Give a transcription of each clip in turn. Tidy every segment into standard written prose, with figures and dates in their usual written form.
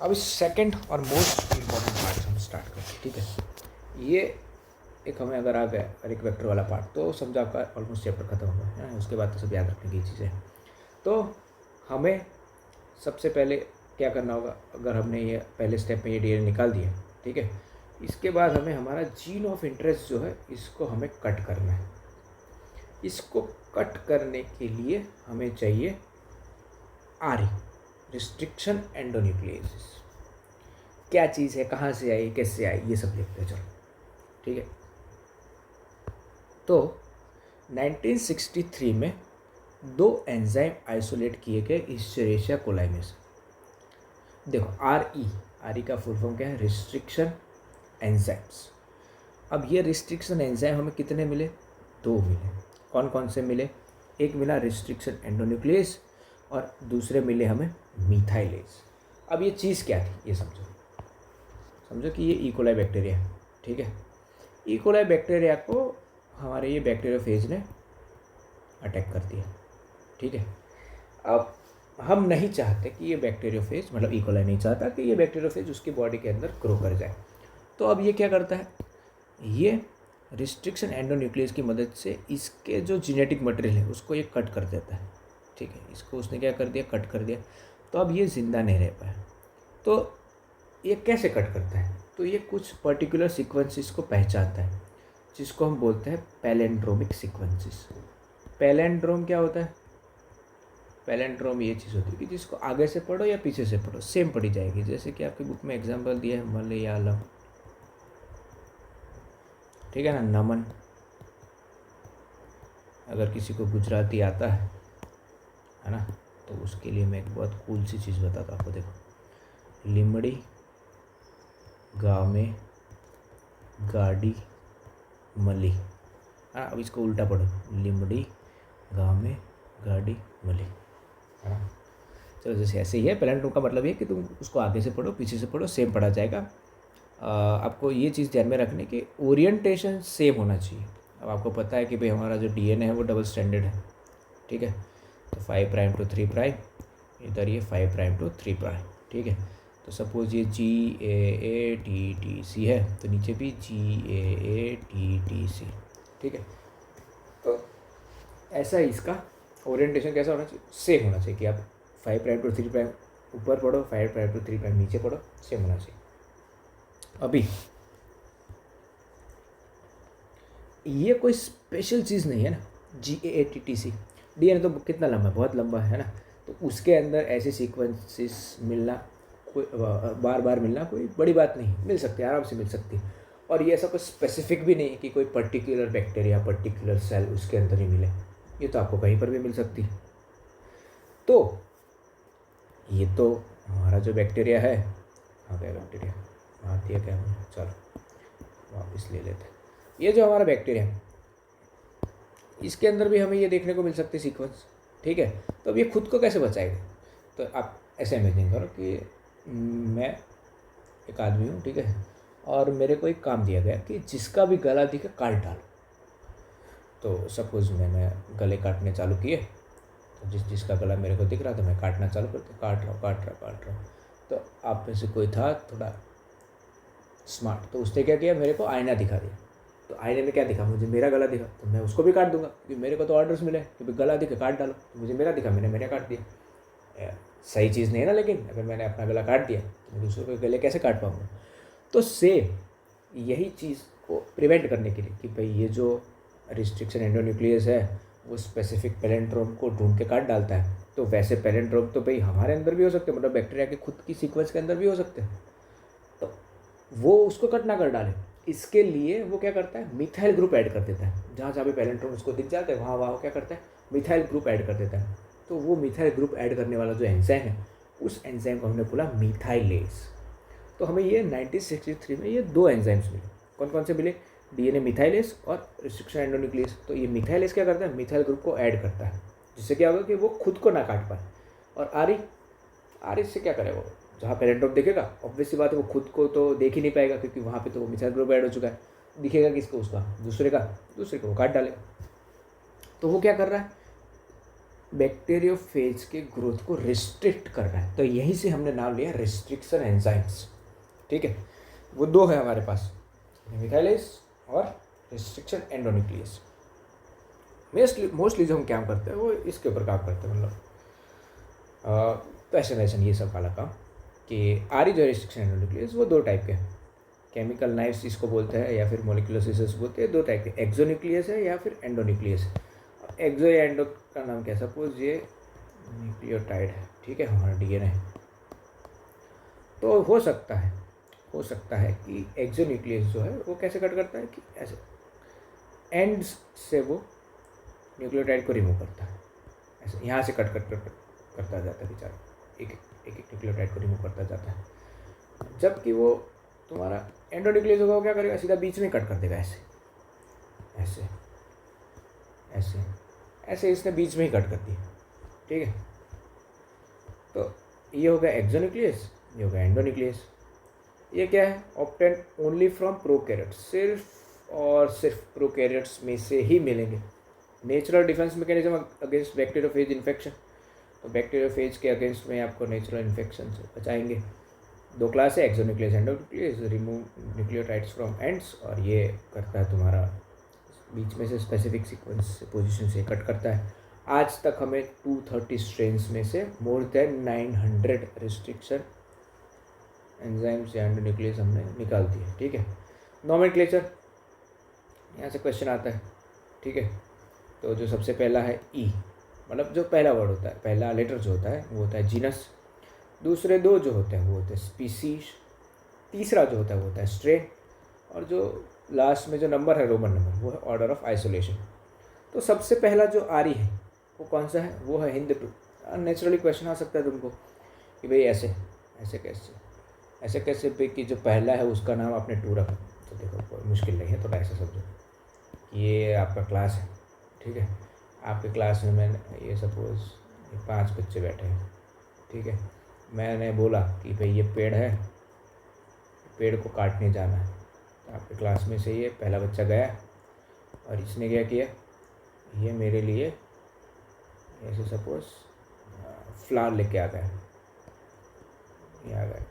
अब इस सेकंड और मोस्ट इम्पॉर्टेंट पार्ट हम स्टार्ट करते हैं, ठीक है। ये एक हमें अगर आ गया और एक वेक्टर वाला पार्ट तो समझो आपका ऑलमोस्ट चैप्टर खत्म हो गया है। उसके बाद तो सब याद रखने की चीज़ें। तो हमें सबसे पहले क्या करना होगा, अगर हमने ये पहले स्टेप में ये डीएनए निकाल दिया, ठीक है, इसके बाद हमें हमारा जीन ऑफ इंटरेस्ट जो है इसको हमें कट करना है। इसको कट करने के लिए हमें चाहिए आरई, रिस्ट्रिक्शन एंडोन्यूक्लियोसिस। क्या चीज़ है, कहाँ से आई, कैसे आई, ये सब देखते हैं, चलो ठीक है। तो 1963 में 2 एंजाइम आइसोलेट किए गए इस्चेरिशिया कोलाई में से। देखो आरई का फुल फॉर्म क्या है, रिस्ट्रिक्शन एंजाइम्स। अब ये रिस्ट्रिक्शन एंजाइम हमें कितने मिले, 2 मिले। कौन कौन से मिले, एक मिला रिस्ट्रिक्शन एंडोन्यूक्लियस और दूसरे मिले हमें मिथाइलेज। अब ये चीज़ क्या थी ये समझो कि ये इकोलाई बैक्टीरिया है, ठीक है। इकोलाई बैक्टीरिया को हमारे ये बैक्टीरियोफेज ने अटैक कर दिया, ठीक है। अब हम नहीं चाहते कि ये बैक्टीरियोफेज, मतलब इकोलाई नहीं चाहता कि ये बैक्टीरियोफेज उसकी बॉडी के अंदर ग्रो कर जाए। तो अब ये क्या करता है, ये रिस्ट्रिक्शन एंडोन्यूक्लियस की मदद से इसके जो जेनेटिक मटेरियल है उसको ये कट कर देता है, ठीक है। इसको उसने क्या कर दिया, कट कर दिया। तो अब ये ज़िंदा नहीं रह पाया। तो ये कैसे कट करता है, तो ये कुछ पर्टिकुलर सीक्वेंसेस को पहचानता है जिसको हम बोलते हैं पैलेंड्रोमिक सीक्वेंसेस। पैलेंड्रोम क्या होता है, पैलेंड्रोम ये चीज़ होती है कि जिसको आगे से पढ़ो या पीछे से पढ़ो सेम पढ़ी जाएगी। जैसे कि आपकी बुक में एग्जाम्पल दिया है मलयालम, ठीक है ना, नमन। अगर किसी को गुजराती आता है ना, तो उसके लिए मैं एक बहुत कूल सी चीज़ बताता हूँ आपको। देखो, लिमड़ी गाँव में गाड़ी मली, हाँ। अब इसको उल्टा पढ़ो, लिमड़ी गाँव में गाड़ी मली, है ना। चलो जैसे ऐसे ही है, पैलेंड्रोम का मतलब ये कि तुम उसको आगे से पढ़ो पीछे से पढ़ो सेम पढ़ा जाएगा। आपको ये चीज़ ध्यान में रखने की ओरिएंटेशन सेम होना चाहिए। अब आपको पता है कि भाई हमारा जो डीएनए है वो डबल स्टैंडर्ड है, ठीक है। तो 5 प्राइम टू 3 प्राइम, इधर ये 5 प्राइम टू 3 प्राइम, ठीक है। तो सपोज ये GAATTC है तो नीचे भी GAATTC, ठीक है। तो ऐसा ही इसका ओरिएंटेशन कैसा होना चाहिए, सेम होना चाहिए कि आप 5 प्राइम टू 3 प्राइम ऊपर पढ़ो, 5 प्राइम टू 3 प्राइम नीचे पढ़ो, सेम होना चाहिए। अभी ये कोई स्पेशल चीज़ नहीं है ना, GAATTC। डीएनए तो कितना लंबा है, बहुत लंबा है ना। तो उसके अंदर ऐसे सीक्वेंसेस मिलना, कोई बार बार मिलना कोई बड़ी बात नहीं, मिल सकती है, आराम से मिल सकती है। और ये ऐसा कोई स्पेसिफिक भी नहीं है कि कोई पर्टिकुलर बैक्टीरिया पर्टिकुलर सेल उसके अंदर ही मिले, ये तो आपको कहीं पर भी मिल सकती है। तो ये तो हमारा जो बैक्टीरिया है, हाँ क्या बैक्टीरिया हाँ दिया क्या हमने, चलो वापस ले लेते हैं। ये जो हमारा बैक्टीरिया है इसके अंदर भी हमें ये देखने को मिल सकती है सीक्वेंस, ठीक है। तो अब ये खुद को कैसे बचाएगा, तो आप ऐसे इमेजिन करो कि मैं एक आदमी हूँ, ठीक है, और मेरे को एक काम दिया गया कि जिसका भी गला दिखे काट डालो। तो सपोज़ मैंने गले काटने चालू किए, तो जिसका गला मेरे को दिख रहा था मैं काटना चालू करते, काट रहा हूँ। तो आप में से कोई था थोड़ा स्मार्ट, तो उसने क्या किया, मेरे को आईना दिखा दिया। तो आईने में क्या दिखा, मुझे मेरा गला दिखा, तो मैं उसको भी काट दूंगा क्योंकि मेरे को तो ऑर्डर्स मिले कि भाई गला दिखे काट डालो। तो मुझे मेरा दिखा, मैंने काट दिया। सही चीज़ नहीं है ना, लेकिन अगर मैंने अपना गला काट दिया तो मैं दूसरों के गले कैसे काट पाऊँगा। तो सेम यही चीज़ को प्रिवेंट करने के लिए कि भाई ये जो रिस्ट्रिक्शन एंडोन्यूक्लियस है वो स्पेसिफिक पैलेंड्रोम को ढूंढ के काट डालता है, तो वैसे पैलेंड्रोम तो भाई हमारे अंदर भी हो सकते हैं, मतलब बैक्टीरिया के खुद की सीक्वेंस के अंदर भी हो सकते हैं। तो वो उसको कट ना कर डाले, इसके लिए वो क्या करता है, मिथाइल ग्रुप ऐड कर देता है। जहाँ जहाँ भी पैलेंड्रोम उसको दिख जाते हैं वहाँ वहाँ क्या करता है, मिथाइल ग्रुप ऐड कर देता है। तो वो मिथाइल ग्रुप ऐड करने वाला जो एंजाइम है उस एंजाइम को हमने बोला मिथाइलेज। तो हमें ये 1963 में ये 2 एंजाइम्स मिले। कौन कौन से मिले, डीएनए मिथाइलेज और रिस्ट्रिक्शन एंडोन्यूक्लियस। तो ये मिथाइलेज क्या करता है, मिथाइल ग्रुप को ऐड करता है, जिससे क्या होगा कि वो खुद को ना काट पाए। और आर से क्या करेगा, वो जहाँ पैलेंड्रोम देखेगा ऑब्वियसली बात है वो खुद को तो देख ही नहीं पाएगा क्योंकि वहाँ पे तो वो मिथाइल ग्रुप ऐड हो चुका है। दिखेगा किसको, उसका दूसरे को वो काट डालेगा। तो वो क्या कर रहा है, बैक्टीरियोफेज के ग्रोथ को रिस्ट्रिक्ट कर रहा है, तो यहीं से हमने नाम लिया रिस्ट्रिक्शन एंजाइम्स। ठीक है, वो दो है हमारे पास, मिथाइलेज और रिस्ट्रिक्शन एंडोन्यूक्लियस। मोस्टली जो हम काम करते हैं वो इसके ऊपर काम करते हैं, मतलब पैशनेशन ये सब वाला काम, कि आरी जो रिस्ट्रिक्शन एंडोन्यूक्लियस वो दो टाइप के हैं, केमिकल नाइफ्स इसको बोलते हैं या फिर मोलिकुलर सीजर्स बोलते हैं, दो टाइप के, एक्सोन्यूक्लियस है या फिर एंडोन्यूक्लियस है। एक्सो या एंडो का नाम क्या, सपोज ये न्यूक्लियोटाइड है, ठीक है, हमारा डीएनए, तो हो सकता है कि एक्सोन्यूक्लियस जो है वो कैसे कट करता है कि ऐसे एंड्स से वो न्यूक्लियोटाइड को रिमूव करता है, ऐसे यहाँ से कट करता जाता है बेचारा, एक न्यूक्लियोटाइड को रिमूव करता जाता है। जबकि वो तुम्हारा एंडोन्यूक्लियस होगा, वो क्या करेगा, सीधा बीच में कट कर देगा, ऐसे ऐसे ऐसे ऐसे, इसने बीच में ही कट कर दिया। ठीक है, तो ये हो गया एक्सोन्यूक्लियस, ये हो गया एंडोन्यूक्लियस। ये क्या है, ऑब्टेन ओनली फ्रॉम प्रोकैरियोट्स, सिर्फ और सिर्फ प्रोकैरियोट्स में से ही मिलेंगे। Natural defence mechanism against bacteriophage infection, तो बैक्टीरियोफेज के अगेंस्ट में आपको नेचुरल इन्फेक्शन से बचाएंगे। दो क्लास है, exonuclease endonuclease, remove nucleotides from ends, और ये करता है तुम्हारा बीच में से स्पेसिफिक सीक्वेंस से पोजीशन से कट करता है। आज तक हमें 230 स्ट्रेन्स में से मोर देन 900 रिस्ट्रिक्शन एंजाइम्स या एंडोन्यूक्लियस हमने निकाल दिए। ठीक है, नॉमेनक्लेचर, यहाँ से क्वेश्चन आता है। ठीक है, तो जो सबसे पहला है ई, मतलब जो पहला वर्ड होता है, पहला लेटर जो होता है वो होता है जीनस, दूसरे दो जो होते हैं वो होते हैं स्पीसीज, तीसरा जो होता है वो होता है स्ट्रेन, और जो लास्ट में जो नंबर है रोमन नंबर वो है ऑर्डर ऑफ आइसोलेशन। तो सबसे पहला जो आरी है वो कौन सा है, वो है हिंद 2। नेचुरली क्वेश्चन आ सकता है तुमको कि भाई ऐसे कैसे पे कि जो पहला है उसका नाम आपने 2 रखा। तो देखो कोई मुश्किल नहीं है, थोड़ा ऐसा समझो, ये आपका क्लास है। ठीक है, आपके क्लास में मैंने ये सपोज 5 बच्चे बैठे हैं। ठीक है, मैंने बोला कि भाई ये पेड़ है, पेड़ को काटने जाना है। तो आपके क्लास में से ये पहला बच्चा गया और इसने क्या किया, ये मेरे लिए ऐसे सपोज फ्लावर लेके आ गया, ये आ गया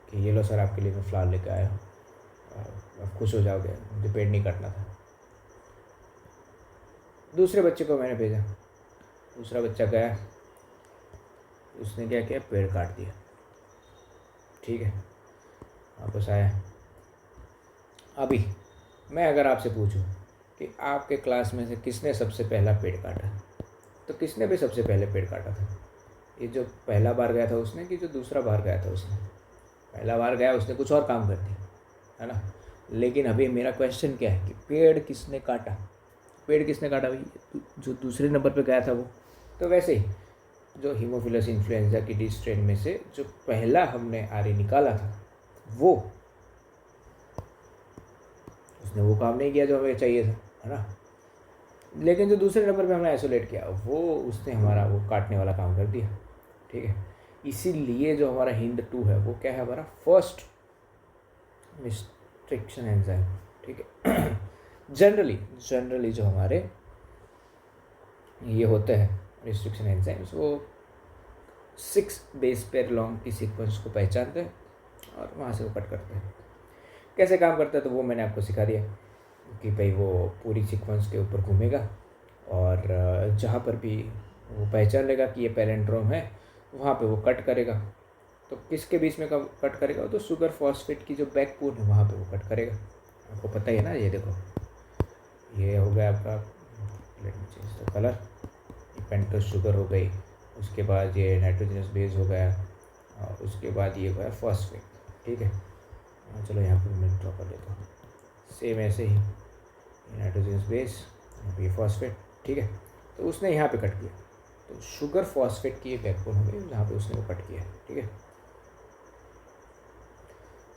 कि ये लो सर आपके लिए मैं फ्लावर लेके आया हूँ, आप खुश हो जाओगे, मुझे पेड़ नहीं काटना था। दूसरे बच्चे को मैंने भेजा, दूसरा बच्चा गया, उसने क्या किया, पेड़ काट दिया। ठीक है, वापस आया। अभी मैं अगर आपसे पूछूं कि आपके क्लास में से किसने सबसे पहला पेड़ काटा, तो किसने भी सबसे पहले पेड़ काटा था, ये जो पहला बार गया था उसने कि जो दूसरा बार गया था उसने? पहला बार गया उसने कुछ और काम कर दिया, है ना। लेकिन अभी मेरा क्वेश्चन क्या है कि पेड़ किसने काटा, पेड़ किसने काटा भाई, जो दूसरे नंबर पे गया था वो। तो वैसे ही जो हीमोफिलस इन्फ्लुएंजा की डी स्ट्रेन में से जो पहला हमने आरी निकाला था वो, उसने वो काम नहीं किया जो हमें चाहिए था, है ना। लेकिन जो दूसरे नंबर पे हमने आइसोलेट किया वो, उसने हमारा वो काटने वाला काम कर दिया। ठीक है, इसीलिए जो हमारा हिंद 2 है वो क्या है, हमारा फर्स्ट रिस्ट्रिक्शन एंजाइम। ठीक है, जनरली जो हमारे ये होते हैं रिस्ट्रिक्शन एंजाइम्स, वो 6 बेस पेयर लॉन्ग की सीक्वेंस को पहचानते हैं और वहाँ से वो कट करते हैं। कैसे काम करता है तो वो मैंने आपको सिखा दिया कि भाई वो पूरी सीक्वेंस के ऊपर घूमेगा और जहाँ पर भी वो पहचान लेगा कि ये पैलेंड्रोम है वहाँ पे वो कट करेगा। तो किसके बीच में कट करेगा, तो शुगर फॉस्फेट की जो बैकबोन है वहाँ पे वो कट करेगा। आपको पता ही है ना, ये देखो ये हो गया आपका, let me change the colour, pentose sugar हो गई, उसके बाद ये नाइट्रोजनस बेस हो गया, और उसके बाद ये हो गया फॉस्फेट। ठीक है, चलो यहाँ पर मैं ड्रॉ कर लेता हूँ, सेम ऐसे ही नाइट्रोजनस बेस, ये फॉस्फेट। ठीक है, तो उसने यहाँ पे कट किया, तो शुगर फॉस्फेट की ये बैकबोन हो गई जहाँ पे उसने वो कट किया। ठीक है,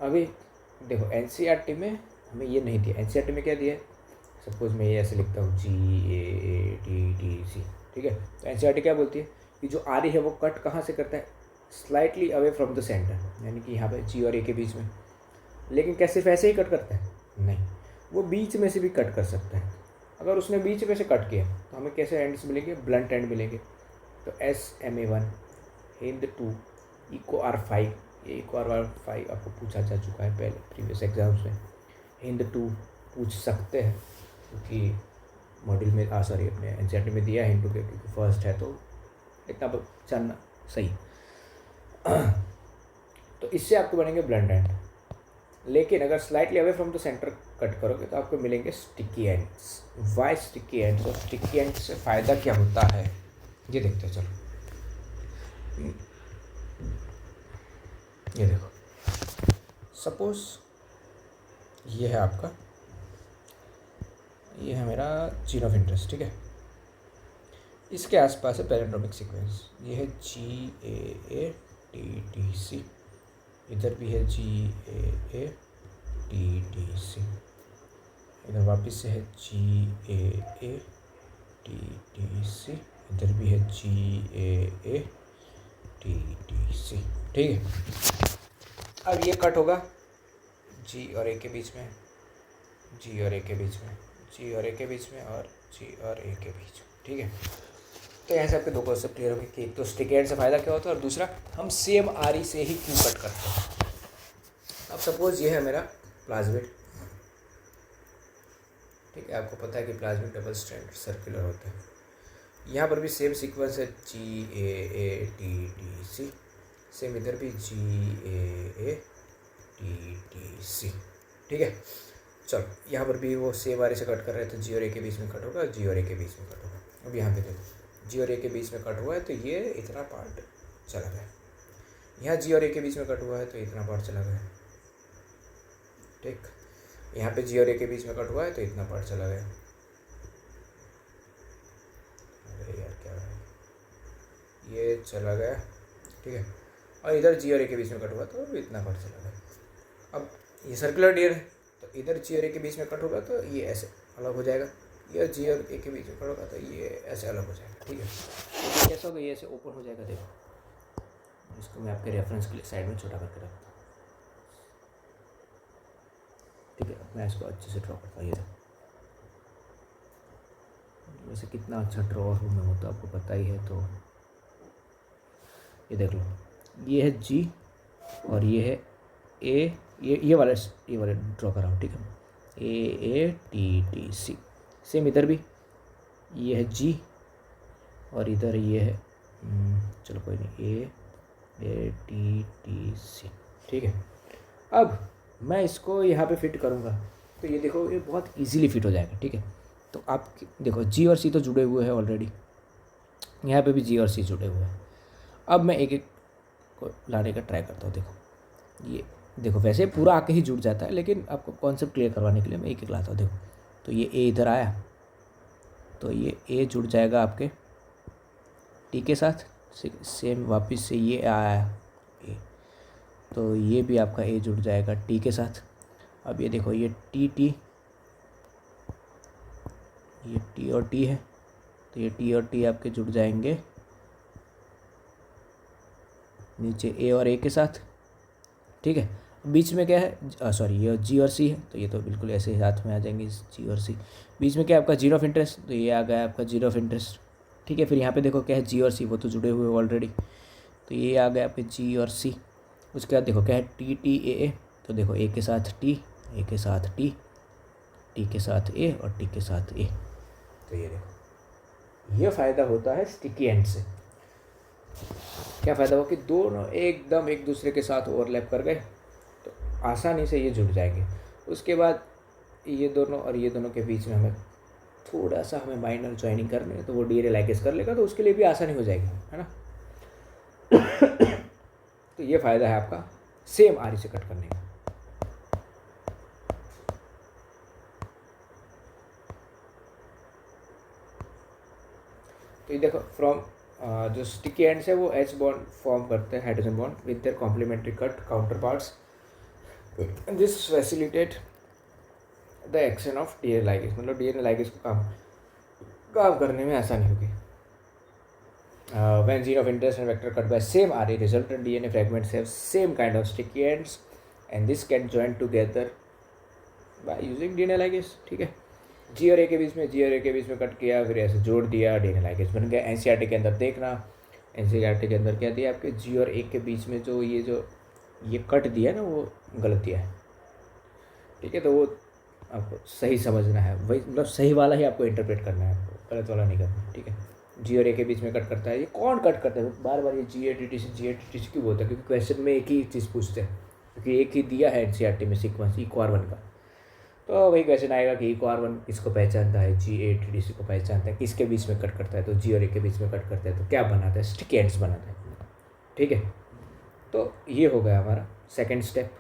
अभी देखो एनसीईआरटी में हमें ये नहीं दिया, एनसीईआरटी में क्या दिया है, सपोज मैं ये ऐसे लिखता हूँ GAATTC। ठीक है, तो एनसीईआरटी क्या बोलती है कि जो आरी है वो कट कहाँ से करता है, slightly away from the centre, यानी कि यहाँ पे G और A के बीच में। लेकिन क्या सिर्फ ऐसे ही कट करता है, नहीं, वो बीच में से भी कट कर सकता है। अगर उसने बीच में से कट किया तो हमें कैसे एंड्स मिलेंगे, ब्लंट एंड मिलेंगे। तो SMA1 HIND2 EcoR5, ये EcoR5 आपको पूछा जा चुका है पहले प्रीवियस एग्जाम्स में। HIND2 पूछ सकते हैं क्योंकि मॉड्यूल में सॉरी अपने एनसीईआरटी में दिया है HIND2 के, क्योंकि फर्स्ट है तो इतना जानना सही। तो इससे आपको बनेंगे ब्लंट एंड। लेकिन अगर slightly away from the center cut करोगे तो आपको मिलेंगे sticky ends. Why sticky ends? और स्टिकी एंड से फ़ायदा क्या होता है ये देखते हैं। चलो ये देखो, सपोज ये है आपका, ये है मेरा जीन ऑफ इंटरेस्ट, ठीक है। इसके आसपास है पैलिंड्रोमिक सीक्वेंस, ये है GAATTC, इधर भी है GAATTC, इधर वापस से है GAATTC, इधर भी है GAATTC, ठीक है। अब ये कट होगा G और A के बीच में, G और A के बीच में, G और A के बीच में, और G और A के बीच में, ठीक है। तो यहाँ से आपके दो कॉन्सेप्ट क्लियर हो गए कि एक तो स्टिकी एंड से फ़ायदा क्या होता है और दूसरा हम सेम आरी से ही क्यों कट करते हैं। अब सपोज ये है मेरा प्लाज्मिड, ठीक है। आपको पता है कि प्लाज्मिड डबल स्ट्रैंड सर्कुलर होता है। यहाँ पर भी सेम सीक्वेंस है GAATTC, सेम इधर भी GAATTC, ठीक है। चलो यहाँ पर भी वो सेम आरी से कट कर रहे हैं तो G और A के बीच में कट होगा, G और A के बीच में कट होगा। अब यहाँ पे देखो G और A के बीच में कट हुआ है तो ये इतना पार्ट चला गया, यहाँ G और A के बीच में कट हुआ है तो इतना पार्ट चला गया, ठीक। यहाँ पे G और A के बीच में कट हुआ है तो इतना पार्ट चला गया। अरे यार क्या है, ये चला गया, ठीक है। और इधर G और A के बीच में कट हुआ तो इतना पार्ट चला गया। अब ये सर्कुलर डियर है तो इधर G और A के बीच में कट होगा तो ये ऐसे अलग हो जाएगा, ये G और A के बीच में कट होगा तो ये ऐसे अलग हो जाएगा, ठीक है। तो कैसा होगा, ये ऐसे ओपन हो जाएगा। देखो इसको मैं आपके रेफरेंस के लिए साइड में छोटा करके रखता हूँ, ठीक है। मैं इसको अच्छे से ड्रॉ करता हूँ। ये देखो वैसे कितना अच्छा ड्रॉ हूँ मैं, वो तो आपको पता ही है। तो ये देख लो, ये है G और ये है A, ये वाला ड्रॉ कर रहा हूँ, ठीक है। AATTC, सेम इधर भी ये है G और इधर ये है चलो कोई नहीं, AATTC, ठीक है। अब मैं इसको यहाँ पे फिट करूँगा तो ये देखो ये बहुत इजीली फिट हो जाएगा, ठीक है। तो आप देखो G और C तो जुड़े हुए हैं ऑलरेडी, यहाँ पे भी G और C जुड़े हुए हैं। अब मैं एक एक को लाने का ट्राई करता हूँ। देखो ये देखो वैसे पूरा आके ही जुड़ जाता है, लेकिन आपको कॉन्सेप्ट क्लियर करवाने के लिए मैं एक एक लाता हूँ। देखो तो ये A इधर आया तो ये A जुड़ जाएगा आपके T के साथ, सेम वापस से ये आया A तो ये भी आपका A जुड़ जाएगा T के साथ। अब ये देखो ये T ये T और T है तो ये T और T आपके जुड़ जाएंगे नीचे A और A के साथ, ठीक है। बीच में क्या है, सॉरी ये G और C है तो ये तो बिल्कुल ऐसे ही हाथ में आ जाएंगे G और C। बीच में क्या है आपका जीरो ऑफ इंटरेस्ट, तो ये आ गया आपका जीरो ऑफ इंटरेस्ट, ठीक है। फिर यहाँ पे देखो क्या है G और C, वो तो जुड़े हुए ऑलरेडी, तो ये आ गया आपके G और C। उसके बाद देखो क्या है TTAA, तो देखो A के साथ T, A के साथ T, T के साथ A और T के साथ A। तो ये देखो ये फ़ायदा होता है स्टिकी एंड से। क्या फ़ायदा हो कि दोनों एकदम एक दूसरे के साथ ओवरलैप कर गए तो आसानी से ये जुड़ जाएंगे। उसके बाद ये दोनों और ये दोनों के बीच में हमें थोड़ा सा हमें माइनर ज्वाइनिंग करनी है तो वो DNA लाइगेज कर लेगा, तो उसके लिए भी आसानी हो जाएगी, है ना। तो ये फ़ायदा है आपका सेम आरी से कट करने का। तो ये देखो फ्रॉम जो स्टिकी एंड्स है वो H बॉन्ड फॉर्म करते हैं, hydrogen bond with their complementary cut counter parts. This facilitate the action of DNA ligase, मतलब DNA लाइगेज को काम करने में आसानी होगी। When gene of interest and vector cut by same RNA, resultant DNA fragments have same kind of sticky ends and this can join together by using DNA ligase, ठीक है। G और A के बीच में, G और A के बीच में cut किया, फिर ऐसे जोड़ दिया, DNA ligase बन गया। NCERT के अंदर देखना एनसीईआरटी के अंदर क्या दिया आपके जी और ए के बीच में जो ये कट दिया ना वो गलत दिया है, ठीक है। तो वो आपको सही समझना है, वही मतलब सही वाला ही आपको इंटरप्रेट करना है, आपको गलत वाला नहीं करना, ठीक है। जी और ए के बीच में कट करता है, ये कौन कट करता है बार बार, ये जी ए टी टी सी क्यों बोलता है? क्योंकि क्वेश्चन में एक ही चीज़ पूछते हैं, क्योंकि एक ही दिया है एनसीईआरटी में सीक्वेंस इक्वार 1 का। तो वही क्वेश्चन आएगा कि इक्वार 1 किसको पहचानता है, जी ए टी टी सी को पहचानता है, किसके बीच में कट करता है, तो जी और ए के बीच में कट करता है तो क्या बनाता है, स्टिक एंड्स बनाता है, ठीक है। तो ये हो गया हमारा सेकेंड स्टेप।